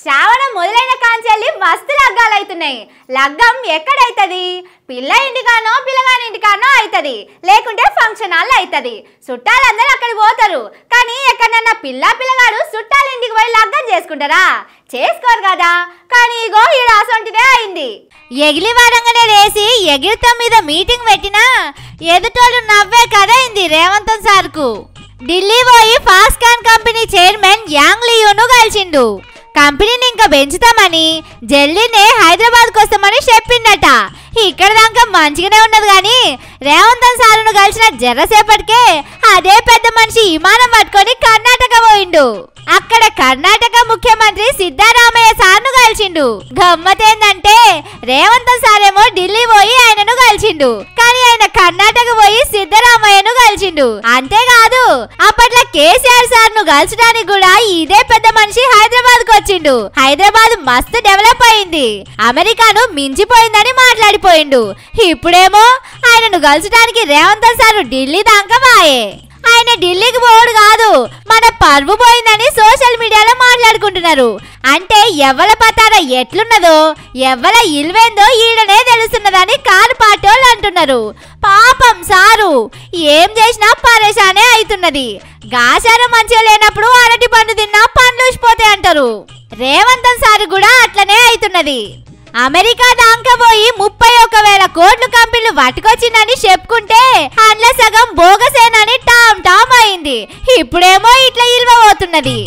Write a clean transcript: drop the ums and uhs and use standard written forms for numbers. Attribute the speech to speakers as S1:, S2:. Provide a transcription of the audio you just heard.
S1: శ్రావణం మొదలైన కాంచెల్లి మస్తు లగ్గాలైతున్నాయి. లగ్గం ఎక్కడైతది? పిల్ల ఇంటికానో పిల్లగాని ఇంటికానో అవుతుంది, లేకుంటే ఫంక్షన్ హాల్లో అవుతుంది. చుట్టాలందరూ అక్కడికి పోతారు. కానీ ఎక్కడన్నా పిల్లగాడు చుట్టాల ఇంటికి పోయి లగ్గం చేసుకుంటారా? చేసుకోరు కదా. కానీ ఇగో ఈ రాసంటిదే అయింది. ఎగిలి వారంగానే లేసి ఎగిరితం మీద మీటింగ్ పెట్టినా ఎదుటోళ్ళు నవ్వే కథ అయింది రేవంత్ సార్కు. ఢిల్లీ పోయి ఫాస్కాన్ కంపెనీ చైర్మన్ యాంగ్ లియోను కలిసిండు. కంపెనీని ఇంకా పెంచుతామని జల్దీనే హైదరాబాద్కి వస్తామని చెప్పిండట. ఇక్కడ దాకా మంచిగానే ఉన్నది కానీ రేవంత్ సారును కలిసిన జర్రసేపటికే అదే పెద్ద మనిషి విమానం పట్టుకొని కర్ణాటక పోయిండు. అక్కడ కర్ణాటక ముఖ్యమంత్రి సిద్ధరామయ్య సార్ను కలిసిండు. గమ్మతేందంటే రేవంత్ సారేమో ఢిల్లీ పోయి ఆయనను కలిసిండు, కానీ ఆయన కర్ణాటక పోయి సిద్ధరామయ్యను కలిసిండు. అంతేకాదు అప్పట్లో కేసీఆర్ సార్ను కలిసడానికి కూడా ఇదే పెద్ద మనిషి హైదరాబాద్ కు వచ్చిండు. హైదరాబాద్ మస్తు డెవలప్ అయింది, అమెరికాను మించిపోయిందని మాట్లాడిపోయిండు. ఇప్పుడేమో ఆయనను కలిసడానికి రేవంత్ సార్ ఢిల్లీ దాకా వాయే. ఆయన ఢిల్లీకి పోడు కాదు, మన పరువు పోయిందని సోషల్ మీడియాలో మాట్లాడుకుంటున్నారు. అంటే ఎవ్వల పతార ఎట్లున్నదో ఎవ్వల ఇల్వేందో ఈడనే తెలుస్తున్నదని కారు పాటోళ్ళు అంటున్నారు. పాపం సారు ఏం చేసినా పరేషానే అవుతున్నది. గాసారం మంచిగా లేనప్పుడు అరటి పండు తిన్నా పండ్లు ఊసిపోతాయి అంటారు. రేవంత్ సార్ కూడా అట్లనే అవుతున్నది. అమెరికా దాకా పోయి 31,000 కోట్లు కంపెనీలు పట్టుకొచ్చిందని చెప్పుకుంటే అందులో సగం బోగసేనని టామ్ టామ్ అయింది. ఇప్పుడేమో ఇట్లా ఇల్వ పోతున్నది.